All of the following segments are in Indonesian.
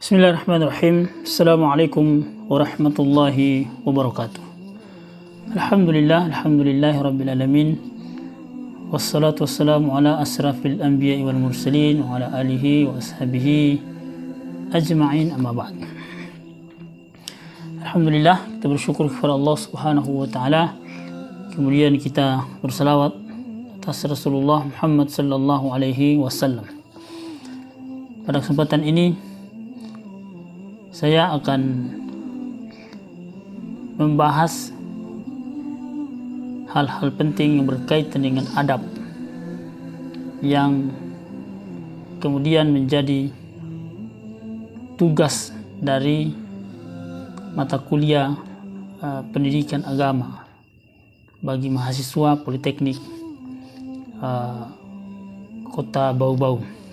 Bismillahirrahmanirrahim. Assalamualaikum warahmatullahi wabarakatuh. Alhamdulillahi rabbil alamin. Wassalatu wassalamu ala asrafil anbiya'i wal mursalin wa ala alihi wa ashabihi ajma'in, amma ba'd. Alhamdulillah, kita bersyukur kepada Allah Subhanahu wa taala. Kemudian kita bersalawat atas Rasulullah Muhammad sallallahu alaihi wasallam. Pada kesempatan ini saya akan membahas hal-hal penting yang berkaitan dengan adab yang kemudian menjadi tugas dari mata kuliah pendidikan agama bagi mahasiswa Politeknik Kota Bau-Bau.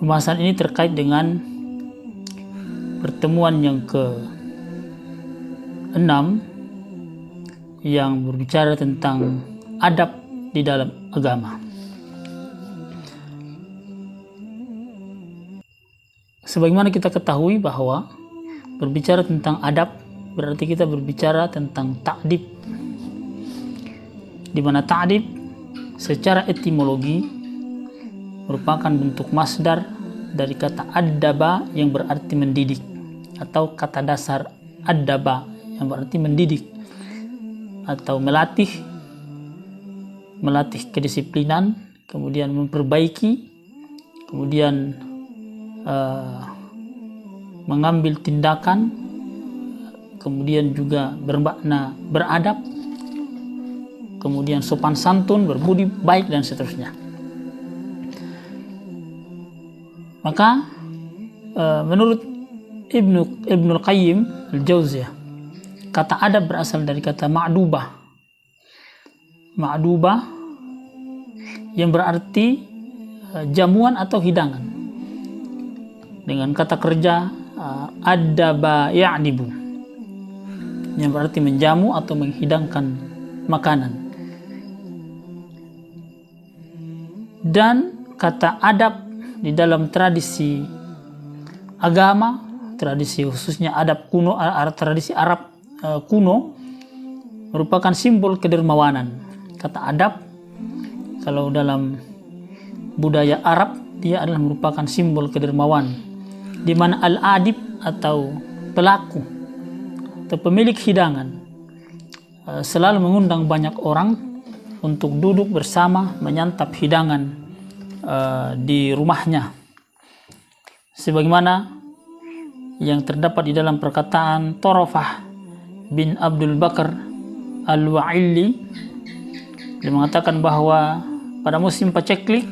Pembahasan ini terkait dengan pertemuan yang ke-6 yang berbicara tentang adab di dalam agama. Sebagaimana kita ketahui bahwa berbicara tentang adab berarti kita berbicara tentang ta'dib, di mana ta'dib secara etimologi merupakan bentuk masdar dari kata adaba yang berarti mendidik, atau kata dasar adaba yang berarti mendidik atau melatih kedisiplinan, kemudian memperbaiki, kemudian mengambil tindakan, kemudian juga bermakna beradab, kemudian sopan santun, berbudi baik, dan seterusnya. Maka menurut Ibnul Qayyim Al-Jauziyah, kata adab berasal dari kata ma'dubah. Ma'dubah yang berarti jamuan atau hidangan, dengan kata kerja adaba ya'dibu yang berarti menjamu atau menghidangkan makanan. Dan kata adab di dalam tradisi agama, tradisi khususnya adab kuno, tradisi Arab kuno, merupakan simbol kedermawanan. Kata adab kalau dalam budaya Arab dia adalah merupakan simbol kedermawan, di mana al-adib atau pelaku atau pemilik hidangan selalu mengundang banyak orang untuk duduk bersama menyantap hidangan di rumahnya, sebagaimana yang terdapat di dalam perkataan Torofah bin Abdul Bakar Al-Wa'illi. Dia mengatakan bahwa pada musim paceklik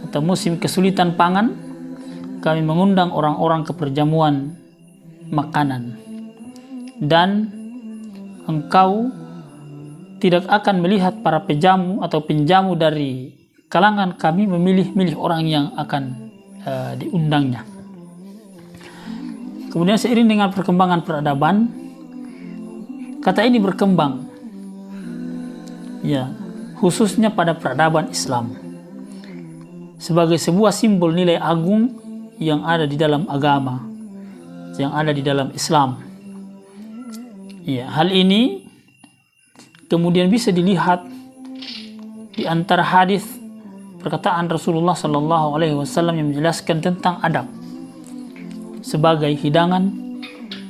atau musim kesulitan pangan, kami mengundang orang-orang ke perjamuan makanan, dan engkau tidak akan melihat para pejamu atau penjamu dari kalangan kami memilih-milih orang yang akan diundangnya. Kemudian seiring dengan perkembangan peradaban, kata ini berkembang, ya, khususnya pada peradaban Islam, sebagai sebuah simbol nilai agung yang ada di dalam agama, yang ada di dalam Islam. Ya, hal ini kemudian bisa dilihat di antara hadis perkataan Rasulullah Sallallahu Alaihi Wasallam yang menjelaskan tentang adab sebagai hidangan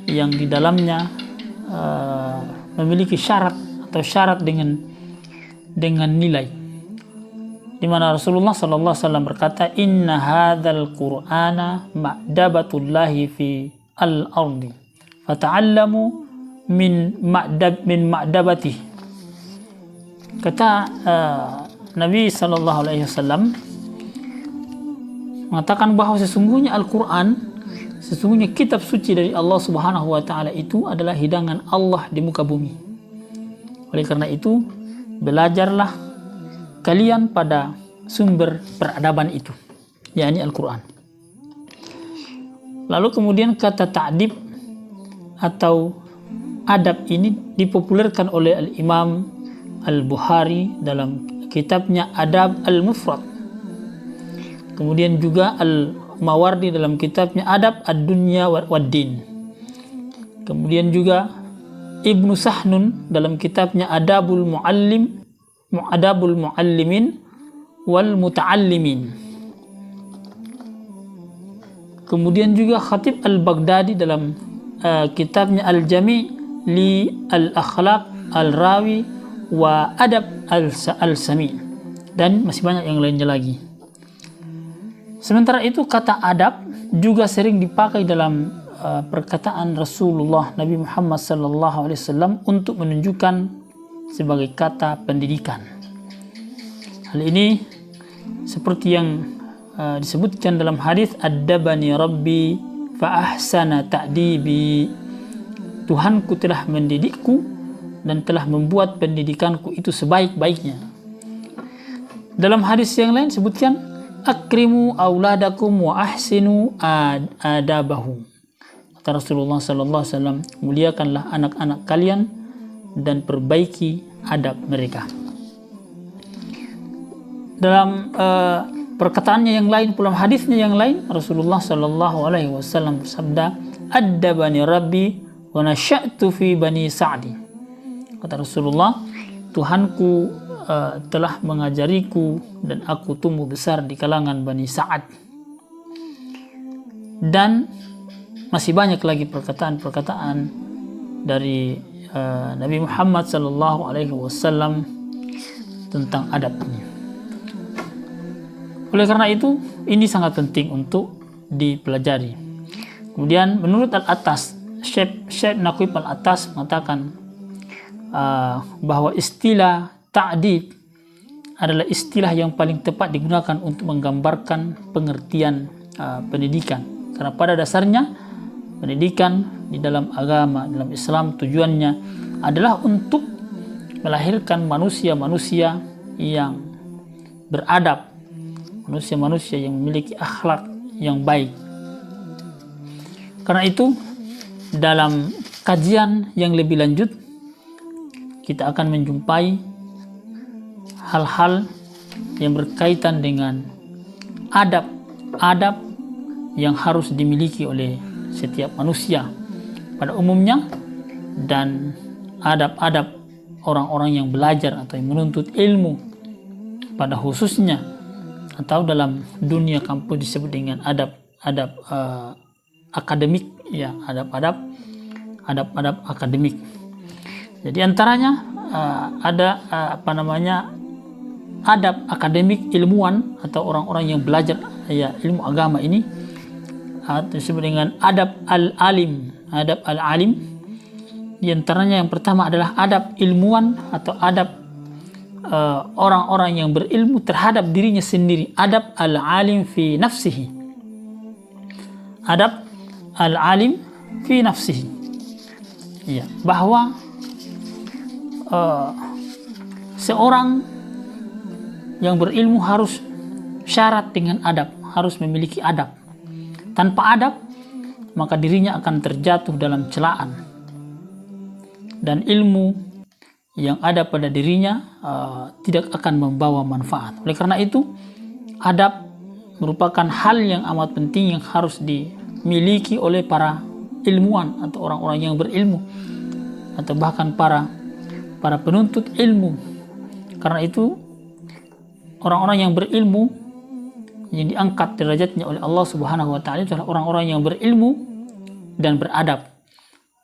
yang di dalamnya memiliki syarat atau syarat dengan nilai, di mana Rasulullah Sallallahu Alaihi Wasallam berkata, Inna hadzal Qur'ana ma'dabatullahi fi al-ardi fata'allamu min ma'dabatihi. Kata Nabi Sallallahu Alaihi Wasallam mengatakan bahwa sesungguhnya Al-Quran, sesungguhnya kitab suci dari Allah Subhanahu Wa Taala itu adalah hidangan Allah di muka bumi. Oleh karena itu, belajarlah kalian pada sumber peradaban itu, yakni Al-Quran. Lalu kemudian kata ta'dib atau adab ini dipopulerkan oleh Al-Imam Al-Bukhari dalam kitabnya Adab Al-Mufrad. Kemudian juga Al-Mawardi dalam kitabnya Adab Ad-Dunya Wad-Din. Kemudian juga Ibnu Sahnun dalam kitabnya Adabul Muallimin wal Muta'allimin. Kemudian juga Khatib Al-Baghdadi dalam kitabnya Al-Jami' li Al-Akhlaq Al-Rawi wa Adab Al-Sami', dan masih banyak yang lainnya lagi. Sementara itu kata adab juga sering dipakai dalam perkataan Rasulullah Nabi Muhammad SAW untuk menunjukkan sebagai kata pendidikan. Hal ini seperti yang disebutkan dalam hadis Addabani Rabbi fa ahsana ta'dibi. Tuhanku telah mendidikku dan telah membuat pendidikanku itu sebaik-baiknya. Dalam hadis yang lain sebutkan akrimu auladakum wa ahsinu adabahu. Kata Rasulullah SAW, muliakanlah anak-anak kalian dan perbaiki adab mereka. Dalam perkataannya yang lain, dalam hadisnya yang lain, Rasulullah SAW bersabda, "Addabani Rabbi wa nasya'tu fi bani Sa'di." Kata Rasulullah, Tuhanku telah mengajariku dan aku tumbuh besar di kalangan Bani Sa'ad. Dan masih banyak lagi perkataan-perkataan dari Nabi Muhammad SAW tentang adab ini. Oleh karena itu, ini sangat penting untuk dipelajari. Kemudian menurut Al-Attas, Syekh Naqib Al-Attas mengatakan bahwa istilah ta'dib adalah istilah yang paling tepat digunakan untuk menggambarkan pengertian pendidikan. Karena pada dasarnya pendidikan di dalam agama, dalam Islam, tujuannya adalah untuk melahirkan manusia-manusia yang beradab, manusia-manusia yang memiliki akhlak yang baik. Karena itu, dalam kajian yang lebih lanjut, kita akan menjumpai hal-hal yang berkaitan dengan adab yang harus dimiliki oleh setiap manusia pada umumnya, dan adab-adab orang-orang yang belajar atau yang menuntut ilmu pada khususnya, atau dalam dunia kampus disebut dengan adab akademik, ya, adab akademik. Jadi antaranya ada adab akademik ilmuwan atau orang-orang yang belajar ilmu agama ini disebut dengan adab al-alim. Adab al-alim di antaranya yang pertama adalah adab ilmuwan atau adab orang-orang yang berilmu terhadap dirinya sendiri. Adab al-alim fi nafsihi. Adab al-alim fi nafsihi. Ya, bahwa seorang yang berilmu harus syarat dengan adab, harus memiliki adab. Tanpa adab, maka dirinya akan terjatuh dalam celaan, dan ilmu yang ada pada dirinya tidak akan membawa manfaat. Oleh karena itu, adab merupakan hal yang amat penting yang harus dimiliki oleh para ilmuwan atau orang-orang yang berilmu, atau bahkan para penuntut ilmu. Karena itu, orang-orang yang berilmu yang diangkat derajatnya oleh Allah Subhanahu wa taala adalah orang-orang yang berilmu dan beradab.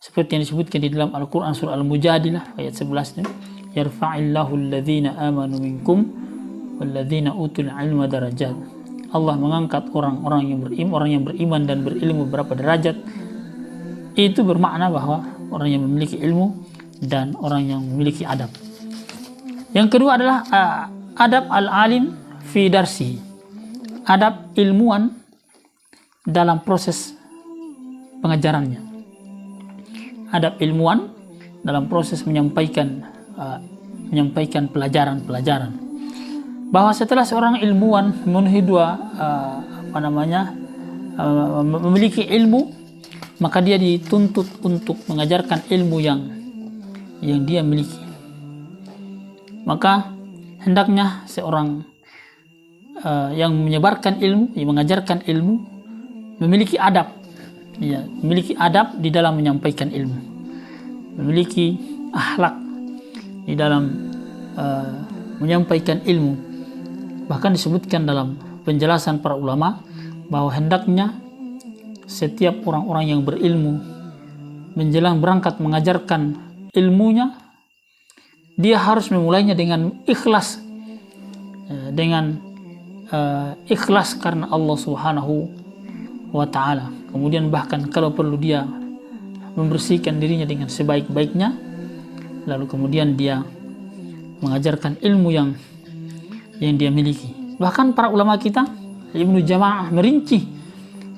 Seperti yang disebutkan di dalam Al-Qur'an surah Al-Mujadilah ayat 11, yarfa'illahu alladhina amanu minkum walladzina utul ilma darajat. Allah mengangkat orang-orang yang beriman dan berilmu beberapa derajat. Itu bermakna bahwa orang yang memiliki ilmu dan orang yang memiliki adab. Yang kedua adalah adab al-alim fi darsi. Adab ilmuwan dalam proses pengajarannya. Adab ilmuwan dalam proses menyampaikan pelajaran-pelajaran. Bahwa setelah seorang ilmuwan memenuhi memiliki ilmu, maka dia dituntut untuk mengajarkan ilmu yang dia miliki. Maka hendaknya seorang yang menyebarkan ilmu, yang mengajarkan ilmu, memiliki adab, ya, memiliki adab di dalam menyampaikan ilmu, memiliki akhlak di dalam menyampaikan ilmu. Bahkan disebutkan dalam penjelasan para ulama bahwa hendaknya setiap orang-orang yang berilmu menjelang berangkat mengajarkan ilmunya, dia harus memulainya dengan ikhlas, ikhlas karena Allah Subhanahu wa Ta'ala. Kemudian bahkan kalau perlu dia membersihkan dirinya dengan sebaik-baiknya, lalu kemudian dia mengajarkan ilmu yang dia miliki. Bahkan para ulama kita, Ibnu Jama'ah, merinci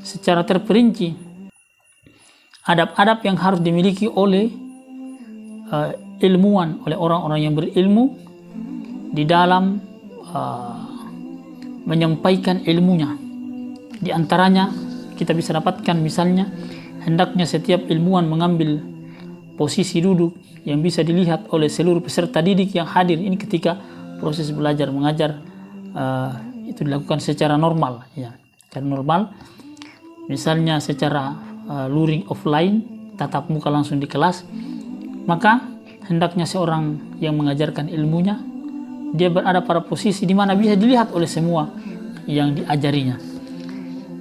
secara terperinci adab-adab yang harus dimiliki oleh ilmuwan, oleh orang-orang yang berilmu di dalam menyampaikan ilmunya. Di antaranya kita bisa dapatkan misalnya, hendaknya setiap ilmuwan mengambil posisi duduk yang bisa dilihat oleh seluruh peserta didik yang hadir. Ini ketika proses belajar mengajar itu dilakukan secara normal, ya, secara normal. Misalnya secara luring offline, tatap muka langsung di kelas, maka hendaknya seorang yang mengajarkan ilmunya, dia berada pada posisi di mana bisa dilihat oleh semua yang diajarinya.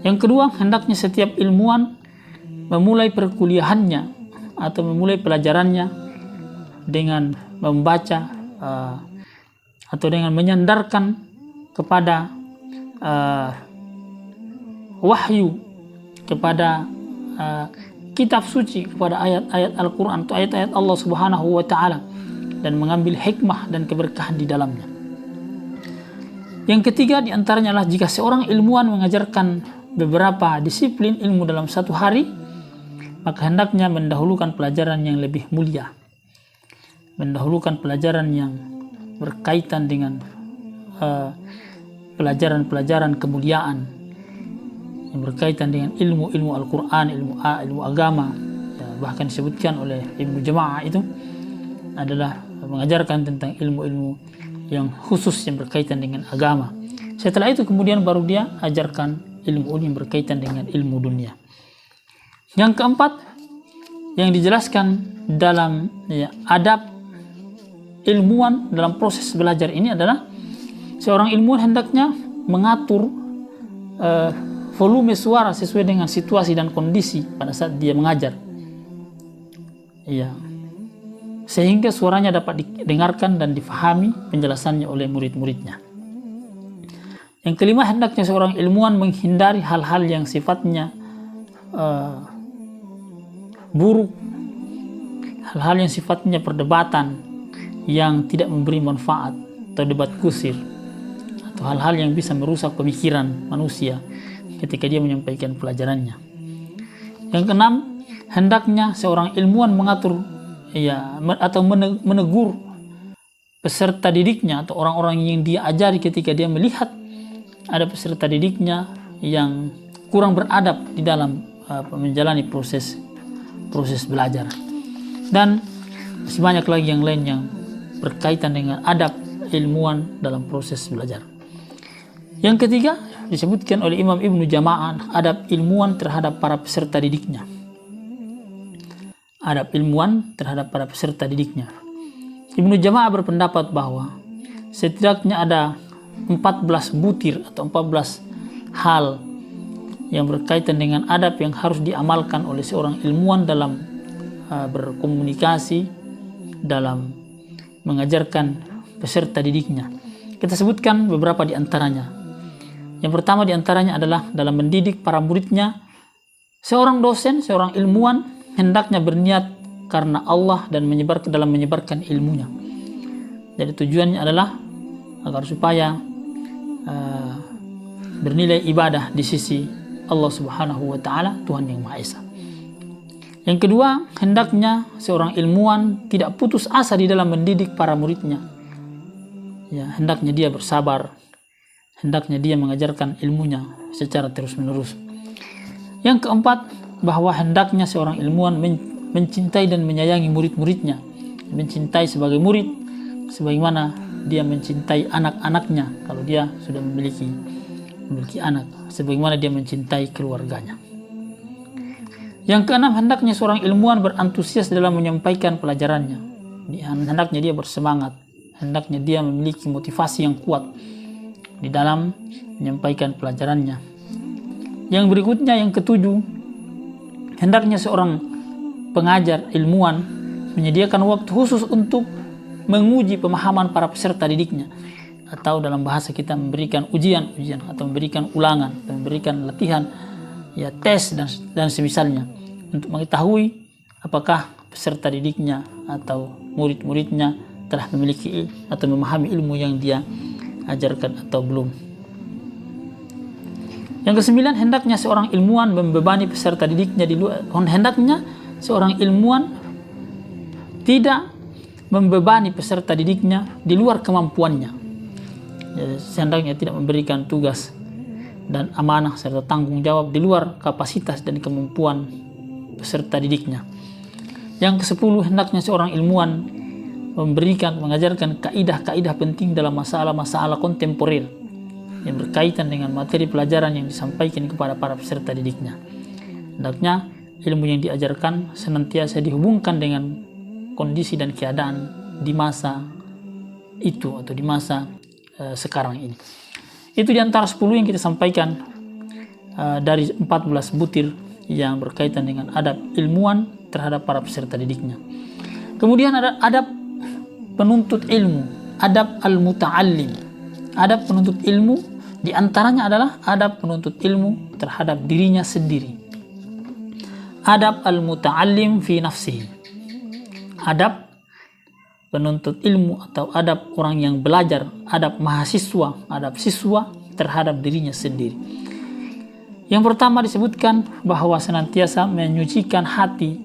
Yang kedua, hendaknya setiap ilmuwan memulai perkuliahannya atau memulai pelajarannya dengan membaca atau dengan menyandarkan kepada wahyu, kepada kitab suci, kepada ayat-ayat Al-Quran atau ayat-ayat Allah Subhanahu wa Ta'ala, dan mengambil hikmah dan keberkahan di dalamnya. Yang ketiga diantaranya adalah jika seorang ilmuwan mengajarkan beberapa disiplin ilmu dalam satu hari, maka hendaknya mendahulukan pelajaran yang lebih mulia, mendahulukan pelajaran yang berkaitan dengan pelajaran-pelajaran kemuliaan yang berkaitan dengan ilmu Al-Quran, ilmu agama. Ya, bahkan disebutkan oleh Ibnu Jama'ah itu adalah mengajarkan tentang ilmu-ilmu yang khusus yang berkaitan dengan agama. Setelah itu kemudian baru dia ajarkan ilmu yang berkaitan dengan ilmu dunia. Yang keempat yang dijelaskan dalam adab ilmuwan dalam proses belajar ini adalah seorang ilmuwan hendaknya mengatur volume suara sesuai dengan situasi dan kondisi pada saat dia mengajar, ya, sehingga suaranya dapat didengarkan dan difahami penjelasannya oleh murid-muridnya. Yang kelima, hendaknya seorang ilmuwan menghindari hal-hal yang sifatnya buruk, hal-hal yang sifatnya perdebatan yang tidak memberi manfaat atau debat kusir, atau hal-hal yang bisa merusak pemikiran manusia ketika dia menyampaikan pelajarannya. Yang keenam, hendaknya seorang ilmuwan mengatur atau menegur peserta didiknya atau orang-orang yang dia ajari ketika dia melihat ada peserta didiknya yang kurang beradab di dalam menjalani proses belajar. Dan masih banyak lagi yang lain yang berkaitan dengan adab ilmuwan dalam proses belajar. Yang ketiga disebutkan oleh Imam Ibnu Jama'ah, adab ilmuwan terhadap para peserta didiknya. Adab ilmuwan terhadap para peserta didiknya. Ibnu Jama'ah berpendapat bahwa setidaknya ada 14 butir atau 14 hal yang berkaitan dengan adab yang harus diamalkan oleh seorang ilmuwan dalam berkomunikasi, dalam mengajarkan peserta didiknya. Kita sebutkan beberapa di antaranya. Yang pertama di antaranya adalah dalam mendidik para muridnya, seorang dosen, seorang ilmuwan hendaknya berniat karena Allah dan dalam menyebarkan ilmunya. Jadi tujuannya adalah agar supaya bernilai ibadah di sisi Allah Subhanahu wa Ta'ala, Tuhan yang Maha Esa. Yang kedua, hendaknya seorang ilmuwan tidak putus asa di dalam mendidik para muridnya. Ya, hendaknya dia bersabar, hendaknya dia mengajarkan ilmunya secara terus-menerus. Yang keempat, bahwa hendaknya seorang ilmuwan mencintai dan menyayangi murid-muridnya, mencintai sebagai murid, sebagaimana dia mencintai anak-anaknya kalau dia sudah memiliki anak, sebagaimana dia mencintai keluarganya. Yang keenam, hendaknya seorang ilmuwan berantusias dalam menyampaikan pelajarannya. Hendaknya dia bersemangat, hendaknya dia memiliki motivasi yang kuat di dalam menyampaikan pelajarannya. Yang berikutnya, yang ketujuh, hendaknya seorang pengajar ilmuwan menyediakan waktu khusus untuk menguji pemahaman para peserta didiknya, atau dalam bahasa kita memberikan ujian atau memberikan ulangan atau memberikan latihan, ya tes dan semisalnya, untuk mengetahui apakah peserta didiknya atau murid-muridnya telah memiliki atau memahami ilmu yang dia ajarkan atau belum. Yang kesembilan, hendaknya seorang ilmuwan membebani peserta didiknya hendaknya seorang ilmuwan tidak membebani peserta didiknya di luar kemampuannya. Jadi, hendaknya tidak memberikan tugas dan amanah serta tanggung jawab di luar kapasitas dan kemampuan peserta didiknya. Yang ke-10, hendaknya seorang ilmuwan mengajarkan kaidah-kaidah penting dalam masalah-masalah kontemporer yang berkaitan dengan materi pelajaran yang disampaikan kepada para peserta didiknya. Hendaknya ilmu yang diajarkan senantiasa dihubungkan dengan kondisi dan keadaan di masa itu atau di masa sekarang ini. Itu di antara 10 yang kita sampaikan dari 14 butir yang berkaitan dengan adab ilmuwan terhadap para peserta didiknya. Kemudian ada adab penuntut ilmu, adab al-muta'allim. Adab penuntut ilmu di antaranya adalah adab penuntut ilmu terhadap dirinya sendiri. Adab al-muta'allim fi nafsihi. Adab penuntut ilmu atau adab orang yang belajar, adab mahasiswa, adab siswa terhadap dirinya sendiri. Yang pertama disebutkan bahwa senantiasa menyucikan hati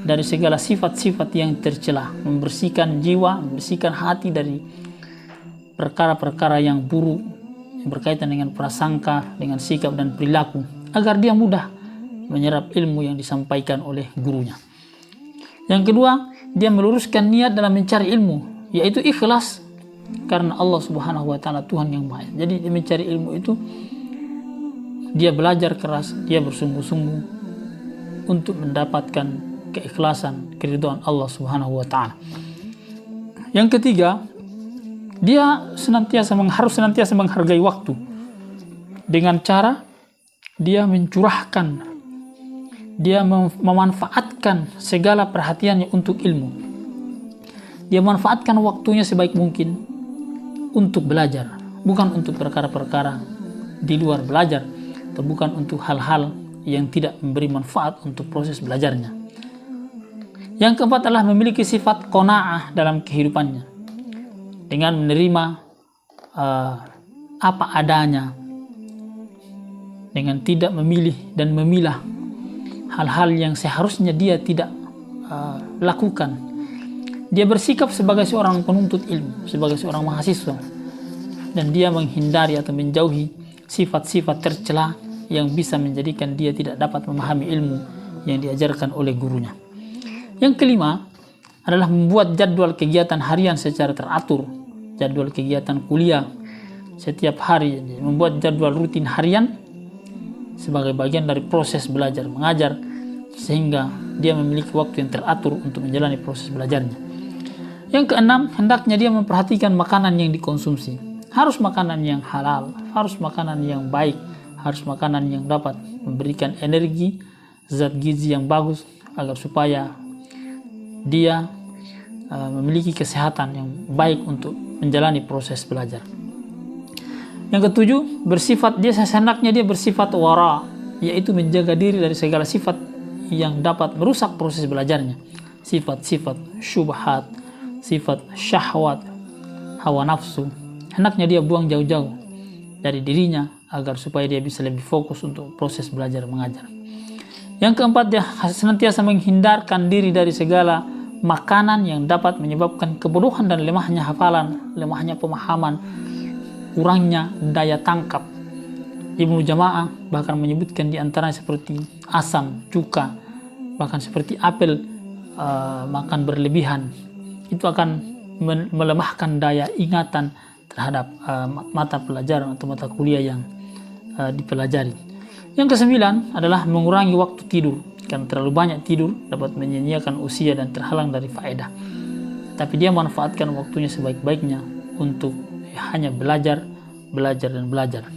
dari segala sifat-sifat yang tercela, membersihkan jiwa, membersihkan hati dari perkara-perkara yang buruk yang berkaitan dengan prasangka, dengan sikap dan perilaku, agar dia mudah menyerap ilmu yang disampaikan oleh gurunya. Yang kedua, dia meluruskan niat dalam mencari ilmu, yaitu ikhlas karena Allah Subhanahu wa taala, Tuhan yang Maha. Jadi dia mencari ilmu itu dia belajar keras, dia bersungguh-sungguh untuk mendapatkan keikhlasan, keridhaan Allah Subhanahu wa taala. Yang ketiga, dia harus senantiasa menghargai waktu dengan cara dia mencurahkan, dia memanfaatkan segala perhatiannya untuk ilmu. Dia memanfaatkan waktunya sebaik mungkin untuk belajar, bukan untuk perkara-perkara di luar belajar, atau bukan untuk hal-hal yang tidak memberi manfaat untuk proses belajarnya. Yang keempat adalah memiliki sifat qanaah dalam kehidupannya, dengan menerima apa adanya, dengan tidak memilih dan memilah hal-hal yang seharusnya dia tidak lakukan. Dia bersikap sebagai seorang penuntut ilmu, sebagai seorang mahasiswa, dan dia menghindari atau menjauhi sifat-sifat tercela yang bisa menjadikan dia tidak dapat memahami ilmu yang diajarkan oleh gurunya. Yang kelima adalah membuat jadwal kegiatan harian secara teratur, jadwal kegiatan kuliah setiap hari, membuat jadwal rutin harian sebagai bagian dari proses belajar mengajar, sehingga dia memiliki waktu yang teratur untuk menjalani proses belajarnya. Yang keenam, hendaknya dia memperhatikan makanan yang dikonsumsi. Harus makanan yang halal, harus makanan yang baik, harus makanan yang dapat memberikan energi, zat gizi yang bagus, agar supaya dia memiliki kesehatan yang baik untuk menjalani proses belajar. Yang ketujuh, hendaknya dia bersifat wara, yaitu menjaga diri dari segala sifat yang dapat merusak proses belajarnya. Sifat-sifat syubhat, sifat syahwat, hawa nafsu, hendaknya dia buang jauh-jauh dari dirinya agar supaya dia bisa lebih fokus untuk proses belajar mengajar. Yang keempat, dia senantiasa menghindarkan diri dari segala makanan yang dapat menyebabkan kebodohan dan lemahnya hafalan, lemahnya pemahaman, kurangnya daya tangkap. Ibnu Jama'ah bahkan menyebutkan di antaranya seperti asam, cuka, bahkan seperti apel makan berlebihan, itu akan melemahkan daya ingatan terhadap mata pelajaran atau mata kuliah yang dipelajari. Yang kesembilan adalah mengurangi waktu tidur, karena terlalu banyak tidur dapat menyia-nyiakan usia dan terhalang dari faedah. Tapi dia manfaatkan waktunya sebaik-baiknya untuk hanya belajar, dan belajar.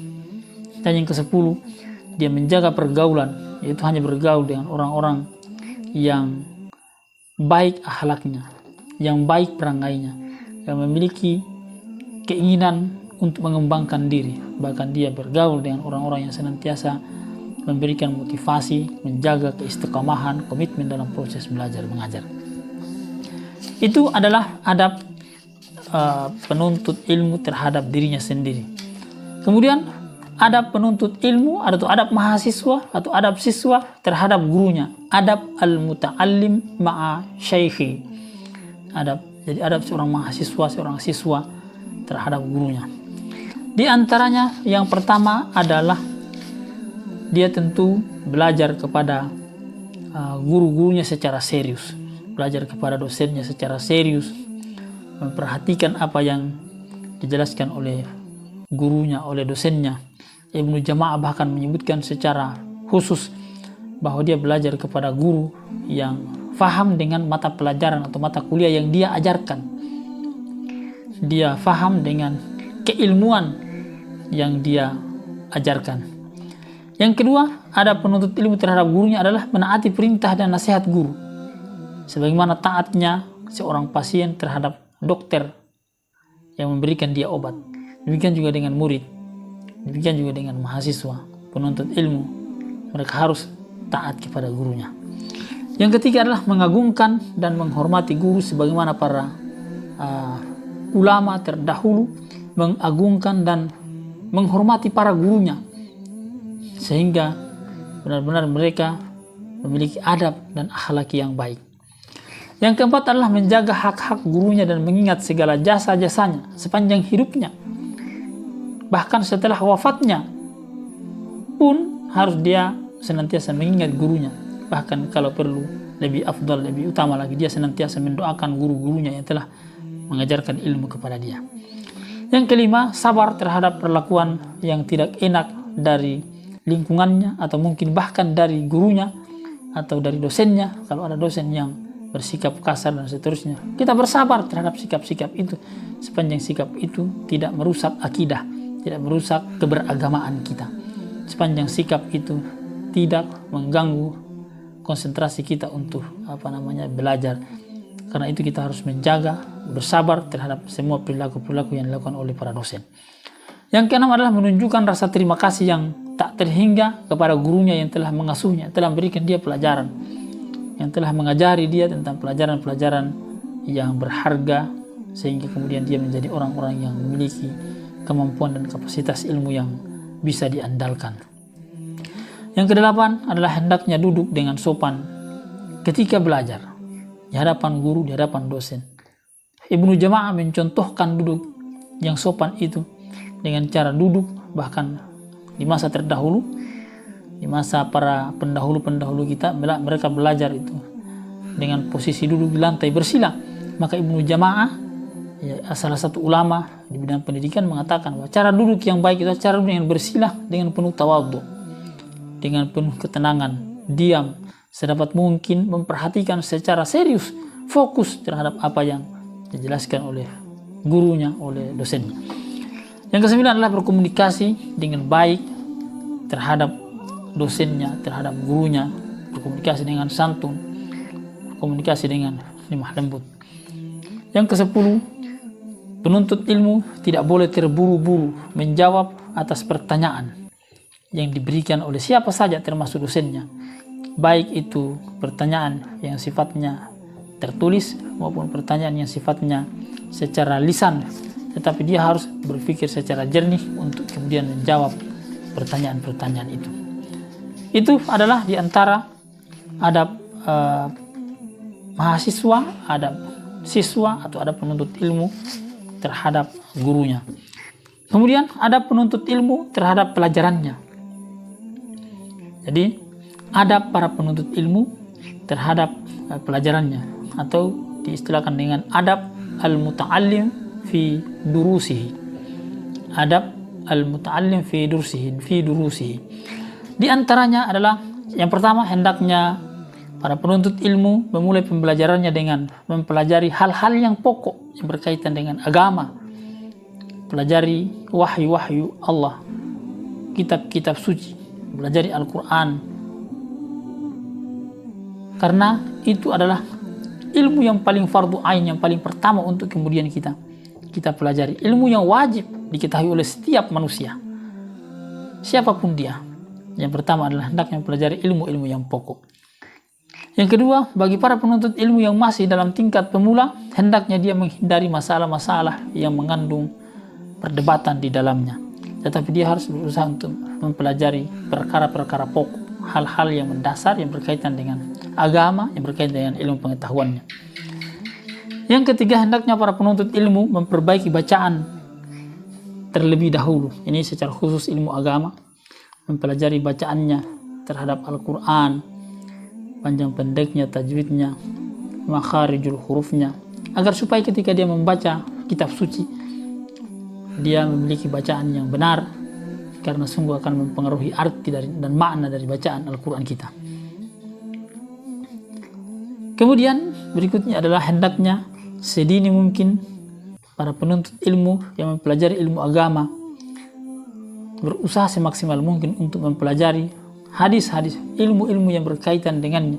Dan yang ke-10, dia menjaga pergaulan, yaitu hanya bergaul dengan orang-orang yang baik akhlaknya, yang baik perangainya, yang memiliki keinginan untuk mengembangkan diri. Bahkan dia bergaul dengan orang-orang yang senantiasa memberikan motivasi, menjaga keistiqomahan, komitmen dalam proses belajar mengajar. Itu adalah adab penuntut ilmu terhadap dirinya sendiri. Kemudian adab penuntut ilmu atau adab mahasiswa atau adab siswa terhadap gurunya. Adab al-muta'allim ma'a syaikhi. Jadi adab seorang mahasiswa, seorang siswa terhadap gurunya. Di antaranya yang pertama adalah dia tentu belajar kepada guru-gurunya secara serius, belajar kepada dosennya secara serius, memperhatikan apa yang dijelaskan oleh gurunya, oleh dosennya. Ibnu Jama'ah bahkan menyebutkan secara khusus bahwa dia belajar kepada guru yang faham dengan mata pelajaran atau mata kuliah yang dia ajarkan. Dia faham dengan keilmuan yang dia ajarkan. Yang kedua, adab penuntut ilmu terhadap gurunya adalah menaati perintah dan nasihat guru, sebagaimana taatnya seorang pasien terhadap dokter yang memberikan dia obat. Demikian juga dengan murid, demikian juga dengan mahasiswa penuntut ilmu, mereka harus taat kepada gurunya. Yang ketiga adalah mengagungkan dan menghormati guru, sebagaimana para ulama terdahulu mengagungkan dan menghormati para gurunya, sehingga benar-benar mereka memiliki adab dan akhlak yang baik. Yang keempat adalah menjaga hak-hak gurunya dan mengingat segala jasa-jasanya sepanjang hidupnya. Bahkan setelah wafatnya pun harus dia senantiasa mengingat gurunya. Bahkan kalau perlu lebih afdal, lebih utama lagi, dia senantiasa mendoakan guru-gurunya yang telah mengajarkan ilmu kepada dia. Yang kelima, sabar terhadap perlakuan yang tidak enak dari lingkungannya atau mungkin bahkan dari gurunya atau dari dosennya. Kalau ada dosen yang bersikap kasar dan seterusnya, kita bersabar terhadap sikap-sikap itu sepanjang sikap itu tidak merusak akidah, tidak merusak keberagamaan kita, sepanjang sikap itu tidak mengganggu konsentrasi kita untuk belajar. Karena itu kita harus menjaga, bersabar terhadap semua perilaku-perilaku yang dilakukan oleh para dosen. Yang keenam adalah menunjukkan rasa terima kasih yang tak terhingga kepada gurunya yang telah mengasuhnya, telah memberikan dia pelajaran, yang telah mengajari dia tentang pelajaran-pelajaran yang berharga, sehingga kemudian dia menjadi orang-orang yang memiliki kemampuan dan kapasitas ilmu yang bisa diandalkan. Yang kedelapan adalah hendaknya duduk dengan sopan ketika belajar, di hadapan guru, di hadapan dosen. Ibnu Jama'ah mencontohkan duduk yang sopan itu dengan cara duduk, bahkan di masa terdahulu, di masa para pendahulu-pendahulu kita, mereka belajar itu dengan posisi duduk di lantai bersila. Maka Ibnu Jama'ah, salah satu ulama di bidang pendidikan, mengatakan bahwa cara duduk yang baik itu cara duduk yang bersila dengan penuh tawadhu, dengan penuh ketenangan, diam, sedapat mungkin memperhatikan secara serius, fokus terhadap apa yang dijelaskan oleh gurunya, oleh dosennya. Yang kesembilan adalah berkomunikasi dengan baik terhadap dosennya, terhadap gurunya, berkomunikasi dengan santun, berkomunikasi dengan lemah lembut. Yang kesepuluh, penuntut ilmu tidak boleh terburu-buru menjawab atas pertanyaan yang diberikan oleh siapa saja termasuk dosennya, baik itu pertanyaan yang sifatnya tertulis maupun pertanyaan yang sifatnya secara lisan, tetapi dia harus berpikir secara jernih untuk kemudian menjawab pertanyaan-pertanyaan itu. Itu adalah diantara adab mahasiswa, adab siswa atau adab penuntut ilmu terhadap gurunya. Kemudian adab penuntut ilmu terhadap pelajarannya. Jadi adab para penuntut ilmu terhadap pelajarannya, atau diistilahkan dengan adab al-muta'allim fi durusihi. Adab al-muta'allim fi durusihi. Di antaranya adalah yang pertama, hendaknya para penuntut ilmu memulai pembelajarannya dengan mempelajari hal-hal yang pokok yang berkaitan dengan agama. Pelajari wahyu-wahyu Allah, kitab-kitab suci, pelajari Al-Quran. Karena itu adalah ilmu yang paling fardu ain, yang paling pertama untuk kemudian kita pelajari. Ilmu yang wajib diketahui oleh setiap manusia, siapapun dia. Yang pertama adalah hendaknya mempelajari ilmu-ilmu yang pokok. Yang kedua, bagi para penuntut ilmu yang masih dalam tingkat pemula, hendaknya dia menghindari masalah-masalah yang mengandung perdebatan di dalamnya. Tetapi dia harus berusaha untuk mempelajari perkara-perkara pokok, hal-hal yang mendasar yang berkaitan dengan agama, yang berkaitan dengan ilmu pengetahuannya. Yang ketiga, hendaknya para penuntut ilmu memperbaiki bacaan terlebih dahulu. Ini secara khusus ilmu agama, mempelajari bacaannya terhadap Al-Quran, panjang pendeknya, tajwidnya, makharijul hurufnya, agar supaya ketika dia membaca kitab suci, dia memiliki bacaan yang benar, karena sungguh akan mempengaruhi arti dan makna dari bacaan Al-Quran kita. Kemudian berikutnya adalah hendaknya sedini mungkin para penuntut ilmu yang mempelajari ilmu agama berusaha semaksimal mungkin untuk mempelajari hadis-hadis, ilmu-ilmu yang berkaitan dengannya,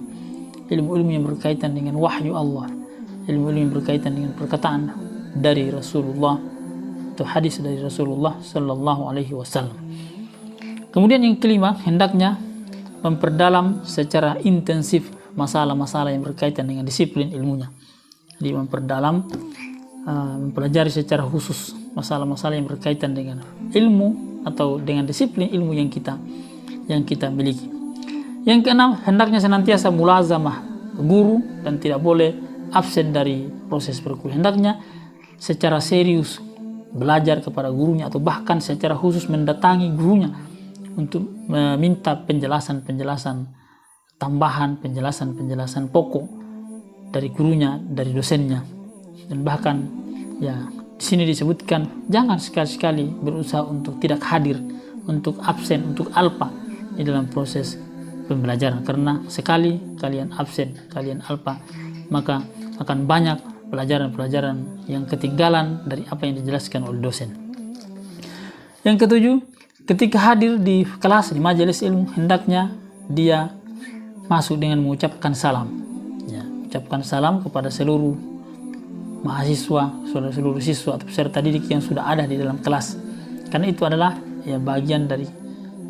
ilmu-ilmu yang berkaitan dengan wahyu Allah, ilmu-ilmu yang berkaitan dengan perkataan dari Rasulullah atau hadis dari Rasulullah Sallallahu Alaihi Wasallam. Kemudian yang kelima, hendaknya memperdalam secara intensif masalah-masalah yang berkaitan dengan disiplin ilmunya. Jadi memperdalam, mempelajari secara khusus masalah-masalah yang berkaitan dengan ilmu atau dengan disiplin ilmu yang kita miliki. Yang keenam, hendaknya senantiasa mulazamah guru dan tidak boleh absen dari proses perkuliahan. Hendaknya secara serius belajar kepada gurunya atau bahkan secara khusus mendatangi gurunya untuk meminta penjelasan-penjelasan tambahan, penjelasan-penjelasan pokok dari gurunya, dari dosennya. Dan bahkan ya di sini disebutkan jangan sekali-sekali berusaha untuk tidak hadir, untuk absen, untuk alpa di dalam proses pembelajaran, karena sekali kalian absen, kalian alpa, maka akan banyak pelajaran-pelajaran yang ketinggalan dari apa yang dijelaskan oleh dosen. Yang ketujuh, ketika hadir di kelas, di majelis ilmu, hendaknya dia masuk dengan mengucapkan salam. Ya, ucapkan salam kepada seluruh mahasiswa, seluruh siswa atau peserta didik yang sudah ada di dalam kelas. Karena itu adalah ya bagian dari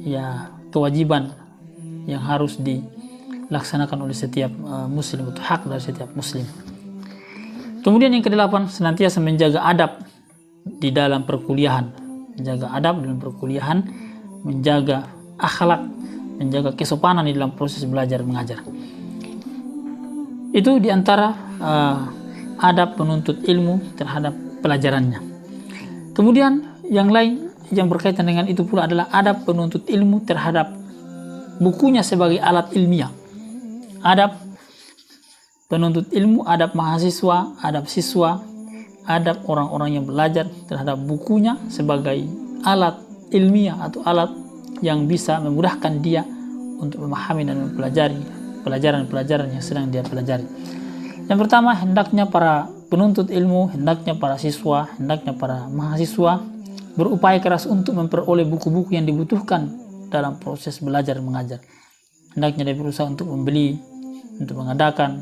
ya kewajiban yang harus dilaksanakan oleh setiap muslim, itu hak dari setiap muslim. Kemudian yang kedelapan, senantiasa menjaga adab di dalam perkuliahan, menjaga adab dalam perkuliahan, menjaga akhlak, menjaga kesopanan di dalam proses belajar mengajar. Itu diantara adab penuntut ilmu terhadap pelajarannya. Kemudian yang lain yang berkaitan dengan itu pula adalah adab penuntut ilmu terhadap bukunya sebagai alat ilmiah. Adab penuntut ilmu, adab mahasiswa, adab siswa, adab orang-orang yang belajar terhadap bukunya sebagai alat ilmiah atau alat yang bisa memudahkan dia untuk memahami dan mempelajari pelajaran-pelajaran yang sedang dia pelajari. Yang pertama, hendaknya para penuntut ilmu, hendaknya para siswa, hendaknya para mahasiswa berupaya keras untuk memperoleh buku-buku yang dibutuhkan dalam proses belajar mengajar. Hendaknya dia berusaha untuk membeli, untuk mengadakan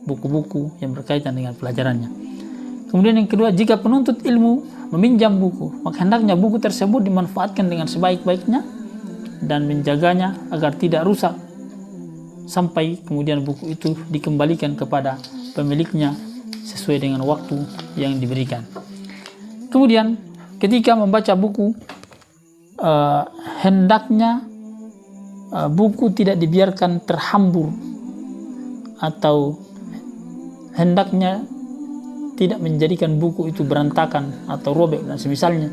buku-buku yang berkaitan dengan pelajarannya. Kemudian yang kedua, jika penuntut ilmu meminjam buku, maka hendaknya buku tersebut dimanfaatkan dengan sebaik-baiknya dan menjaganya agar tidak rusak sampai kemudian buku itu dikembalikan kepada pemiliknya sesuai dengan waktu yang diberikan. Kemudian ketika membaca buku, hendaknya buku tidak dibiarkan terhambur atau hendaknya tidak menjadikan buku itu berantakan atau robek dan semisalnya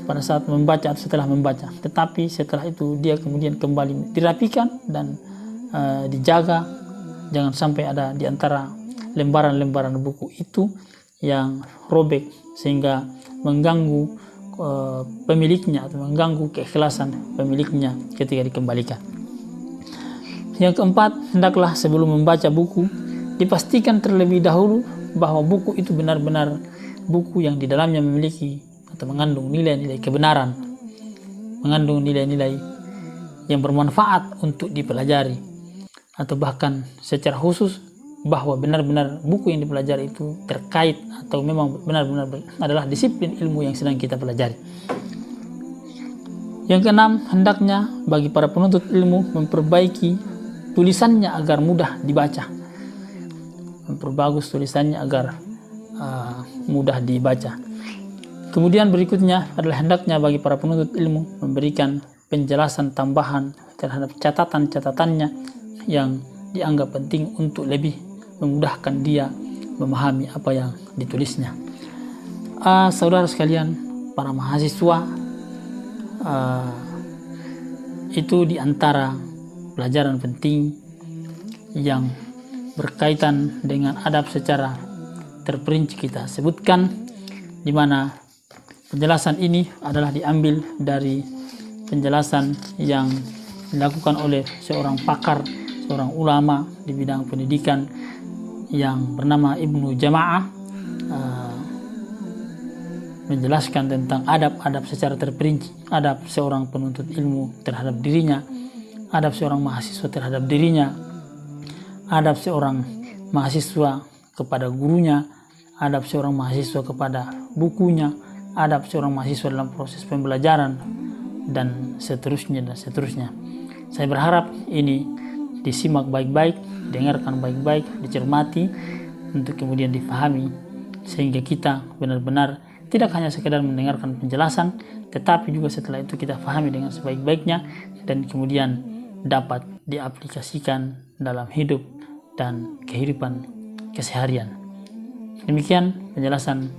pada saat membaca atau setelah membaca, tetapi setelah itu dia kemudian kembali dirapikan dan dijaga, jangan sampai ada di antara lembaran-lembaran buku itu yang robek sehingga mengganggu pemiliknya atau mengganggu keikhlasan pemiliknya ketika dikembalikan. Yang keempat, hendaklah sebelum membaca buku dipastikan terlebih dahulu bahwa buku itu benar-benar buku yang di dalamnya memiliki atau mengandung nilai-nilai kebenaran, mengandung nilai-nilai yang bermanfaat untuk dipelajari, atau bahkan secara khusus bahwa benar-benar buku yang dipelajari itu terkait atau memang benar-benar adalah disiplin ilmu yang sedang kita pelajari. Yang keenam, hendaknya bagi para penuntut ilmu memperbaiki tulisannya agar mudah dibaca, memperbagus tulisannya agar mudah dibaca. Kemudian berikutnya adalah hendaknya bagi para penuntut ilmu memberikan penjelasan tambahan terhadap catatan-catatannya yang dianggap penting untuk lebih memudahkan dia memahami apa yang ditulisnya. Saudara sekalian, para mahasiswa, itu diantara pelajaran penting yang berkaitan dengan adab secara terperinci kita sebutkan, di mana penjelasan ini adalah diambil dari penjelasan yang dilakukan oleh seorang pakar, seorang ulama di bidang pendidikan yang bernama Ibnu Jama'ah, menjelaskan tentang adab-adab secara terperinci, adab seorang penuntut ilmu terhadap dirinya, adab seorang mahasiswa terhadap dirinya, adab seorang mahasiswa kepada gurunya, adab seorang mahasiswa kepada bukunya, adab seorang mahasiswa dalam proses pembelajaran, dan seterusnya dan seterusnya. Saya berharap ini disimak baik-baik, dengarkan baik-baik, dicermati untuk kemudian difahami, sehingga kita benar-benar tidak hanya sekedar mendengarkan penjelasan, tetapi juga setelah itu kita pahami dengan sebaik-baiknya dan kemudian dapat diaplikasikan dalam hidup dan kehidupan keseharian. Demikian penjelasan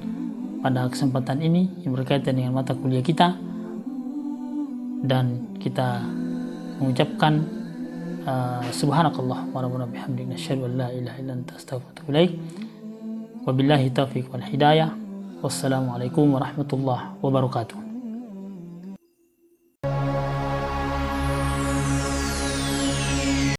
pada kesempatan ini yang berkaitan dengan mata kuliah kita, dan kita mengucapkan subhanakallah wa rabbana bihamdika asyhadu an la ilaha illa anta astaghfiruka wa atubu ilaik. Wabillahi taufiq wal hidayah. Wassalamualaikum warahmatullahi wabarakatuh.